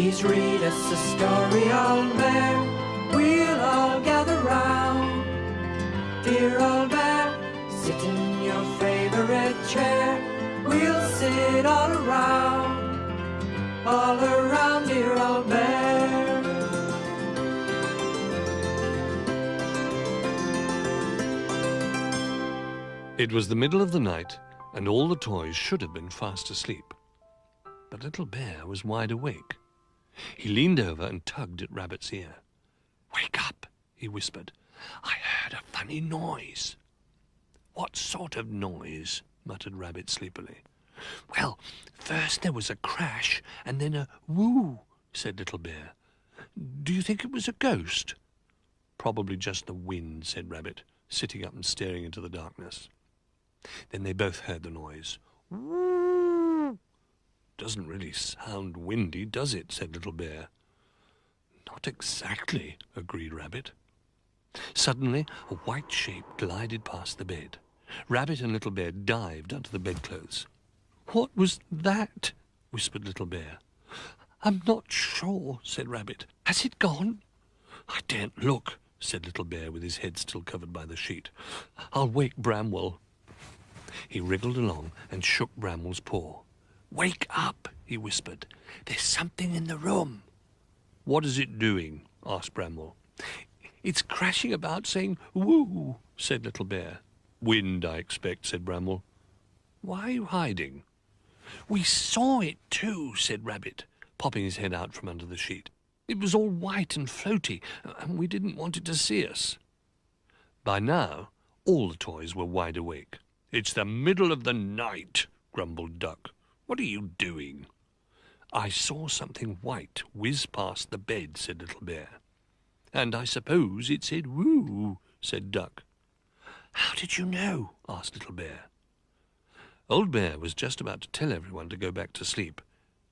Please read us a story, old bear. We'll all gather round. Dear old bear, sit in your favorite chair. We'll sit all around, dear old bear. It was the middle of the night, and all the toys should have been fast asleep. But Little Bear was wide awake. He leaned over and tugged at Rabbit's ear. "Wake up," he whispered. "I heard a funny noise." "What sort of noise?" muttered Rabbit sleepily. "Well, first there was a crash, and then a woo," said Little Bear. "Do you think it was a ghost?" "Probably just the wind," said Rabbit, sitting up and staring into the darkness. Then they both heard the noise. "Woo! Doesn't really sound windy, does it?" said Little Bear. "Not exactly," agreed Rabbit. Suddenly, a white shape glided past the bed. Rabbit and Little Bear dived under the bedclothes. "What was that?" whispered Little Bear. "I'm not sure," said Rabbit. "Has it gone?" "I daren't look," said Little Bear with his head still covered by the sheet. "I'll wake Bramwell." He wriggled along and shook Bramwell's paw. "Wake up," he whispered. "There's something in the room." "What is it doing?" asked Bramwell. "It's crashing about saying woo," said Little Bear. "Wind, I expect," said Bramwell. "Why are you hiding?" "We saw it too," said Rabbit, popping his head out from under the sheet. "It was all white and floaty, and we didn't want it to see us." By now, all the toys were wide awake. "It's the middle of the night," grumbled Duck. "What are you doing?" "I saw something white whiz past the bed," said Little Bear. "And I suppose it said woo," said Duck. "How did you know?" asked Little Bear. Old Bear was just about to tell everyone to go back to sleep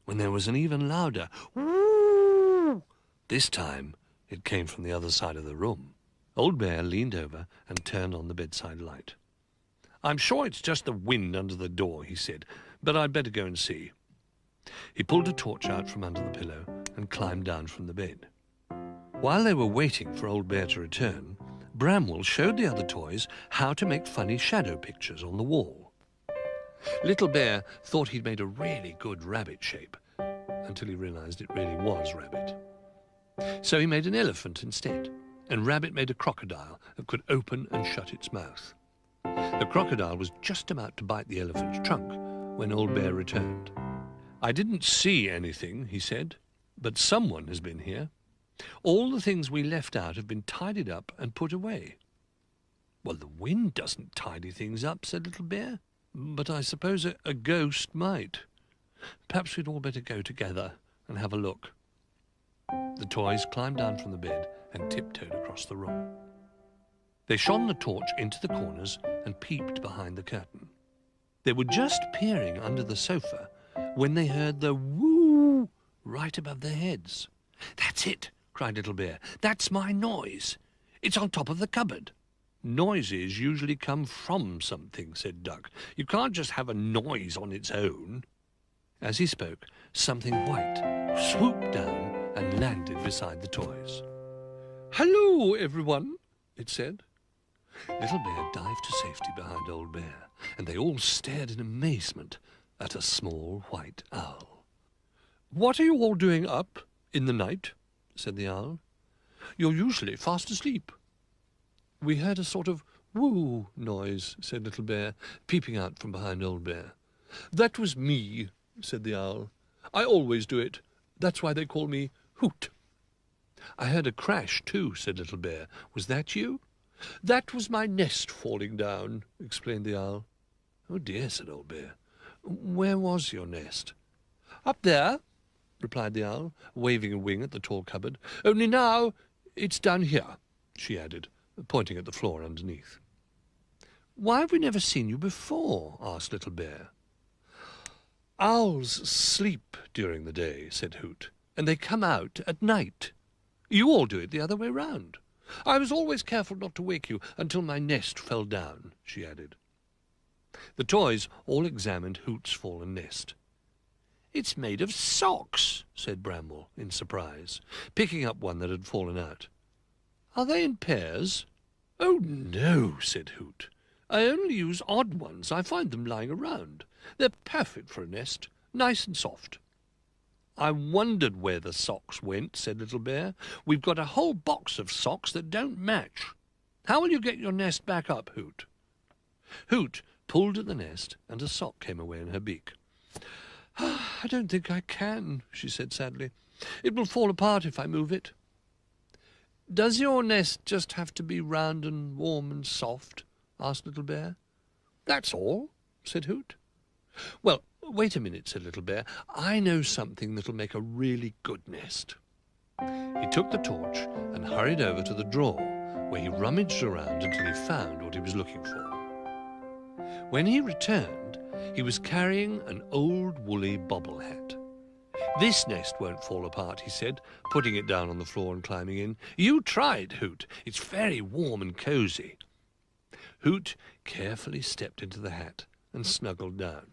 when there was an even louder woo. This time it came from the other side of the room. Old Bear leaned over and turned on the bedside light. "I'm sure it's just the wind under the door," he said, "but I'd better go and see." He pulled a torch out from under the pillow and climbed down from the bed. While they were waiting for Old Bear to return, Bramwell showed the other toys how to make funny shadow pictures on the wall. Little Bear thought he'd made a really good rabbit shape, until he realized it really was Rabbit. So he made an elephant instead, and Rabbit made a crocodile that could open and shut its mouth. The crocodile was just about to bite the elephant's trunk when Old Bear returned. "I didn't see anything," he said, "but someone has been here. All the things we left out have been tidied up and put away." "Well, the wind doesn't tidy things up," said Little Bear, "but I suppose a ghost might. Perhaps we'd all better go together and have a look." The toys climbed down from the bed and tiptoed across the room. They shone the torch into the corners and peeped behind the curtain. They were just peering under the sofa when they heard the woo right above their heads. "That's it," cried Little Bear. "That's my noise. It's on top of the cupboard." "Noises usually come from something," said Duck. "You can't just have a noise on its own." As he spoke, something white swooped down and landed beside the toys. "Hello, everyone," it said. Little Bear dived to safety behind Old Bear, and they all stared in amazement at a small white owl. "What are you all doing up in the night?" said the owl. "You're usually fast asleep." "We heard a sort of woo noise," said Little Bear, peeping out from behind Old Bear. "That was me," said the owl. "I always do it. That's why they call me Hoot." "I heard a crash too," said Little Bear. "Was that you?" "That was my nest falling down," explained the owl. "Oh dear," said Old Bear. "Where was your nest?" "Up there," replied the owl, waving a wing at the tall cupboard. "Only now it's down here," she added, pointing at the floor underneath. "Why have we never seen you before?" asked Little Bear. "Owls sleep during the day," said Hoot, "and they come out at night. You all do it the other way round. I was always careful not to wake you until my nest fell down," she added. The toys all examined Hoot's fallen nest. "It's made of socks," said Bramble in surprise, picking up one that had fallen out. "Are they in pairs?" "Oh, no," said Hoot. "I only use odd ones. I find them lying around. They're perfect for a nest, nice and soft." "I wondered where the socks went," said Little Bear. "We've got a whole box of socks that don't match. How will you get your nest back up, Hoot?" Hoot pulled at the nest, and a sock came away in her beak. "I don't think I can," she said sadly. "It will fall apart if I move it." "Does your nest just have to be round and warm and soft?" asked Little Bear. "That's all," said Hoot. "Well, wait a minute," said Little Bear. "I know something that'll make a really good nest." He took the torch and hurried over to the drawer, where he rummaged around until he found what he was looking for. When he returned, he was carrying an old woolly bobble hat. "This nest won't fall apart," he said, putting it down on the floor and climbing in. "You try it, Hoot. It's very warm and cosy." Hoot carefully stepped into the hat and snuggled down.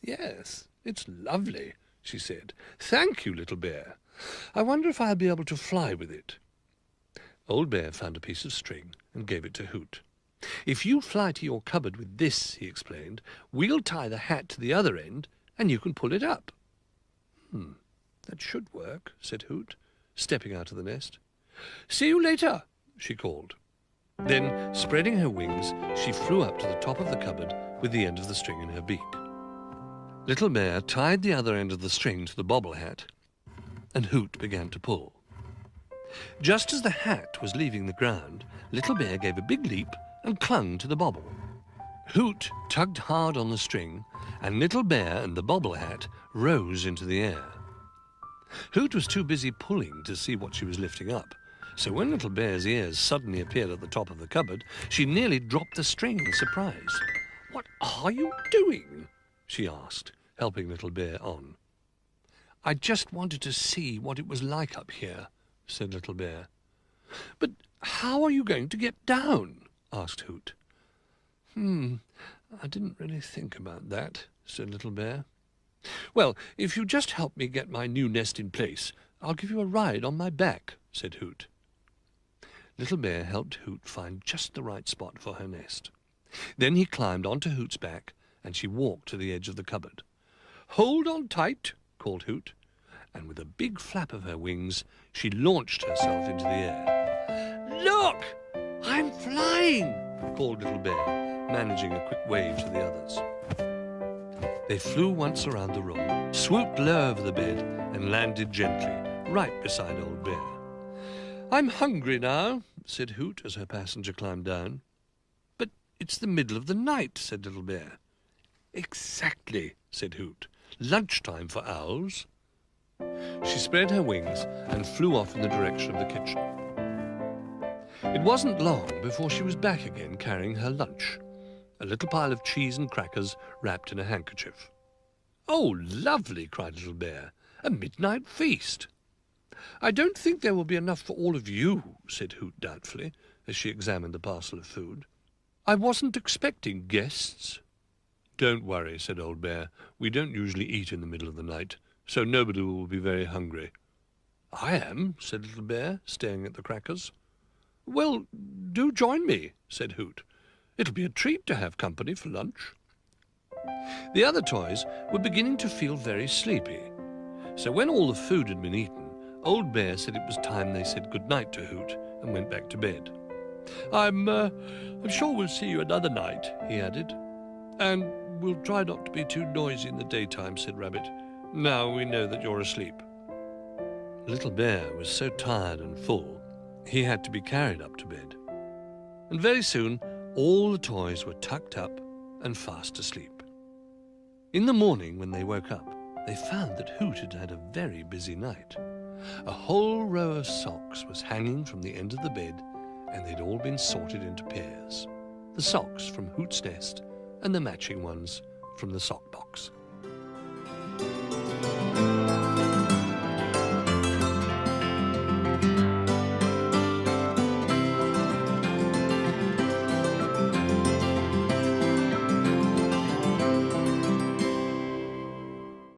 "Yes, it's lovely," she said. "Thank you, Little Bear. I wonder if I'll be able to fly with it." Old Bear found a piece of string and gave it to Hoot. "If you fly to your cupboard with this," he explained, "we'll tie the hat to the other end and you can pull it up." "That should work," said Hoot, stepping out of the nest. "See you later," she called. Then, spreading her wings, she flew up to the top of the cupboard with the end of the string in her beak. Little Bear tied the other end of the string to the bobble hat, and Hoot began to pull. Just as the hat was leaving the ground, Little Bear gave a big leap and clung to the bobble. Hoot tugged hard on the string, and Little Bear and the bobble hat rose into the air. Hoot was too busy pulling to see what she was lifting up, so when Little Bear's ears suddenly appeared at the top of the cupboard, she nearly dropped the string in surprise. "What are you doing?" she asked, helping Little Bear on. "I just wanted to see what it was like up here," said Little Bear. "But how are you going to get down?" asked Hoot. "I didn't really think about that," said Little Bear. "Well, if you just help me get my new nest in place, I'll give you a ride on my back," said Hoot. Little Bear helped Hoot find just the right spot for her nest. Then he climbed onto Hoot's back, and she walked to the edge of the cupboard. "Hold on tight," called Hoot, and with a big flap of her wings, she launched herself into the air. "Look! I'm flying!" called Little Bear, managing a quick wave to the others. They flew once around the room, swooped low over the bed, and landed gently, right beside Old Bear. "I'm hungry now," said Hoot as her passenger climbed down. "But it's the middle of the night," said Little Bear. "Exactly," said Hoot. "Lunchtime for owls." She spread her wings and flew off in the direction of the kitchen. It wasn't long before she was back again carrying her lunch, a little pile of cheese and crackers wrapped in a handkerchief. "Oh, lovely!" cried Little Bear. "A midnight feast." "I don't think there will be enough for all of you," said Hoot doubtfully, as she examined the parcel of food. "I wasn't expecting guests." "Don't worry," said Old Bear. "We don't usually eat in the middle of the night, so nobody will be very hungry." "I am," said Little Bear, staring at the crackers. "Well, do join me," said Hoot. "It'll be a treat to have company for lunch." The other toys were beginning to feel very sleepy, so when all the food had been eaten, Old Bear said it was time they said good night to Hoot and went back to bed. I'm sure we'll see you another night," he added. "And we'll try not to be too noisy in the daytime," said Rabbit. "Now we know that you're asleep." Little Bear was so tired and full, he had to be carried up to bed. And very soon, all the toys were tucked up and fast asleep. In the morning, when they woke up, they found that Hoot had had a very busy night. A whole row of socks was hanging from the end of the bed, and they'd all been sorted into pairs. The socks from Hoot's nest and the matching ones from the sock box.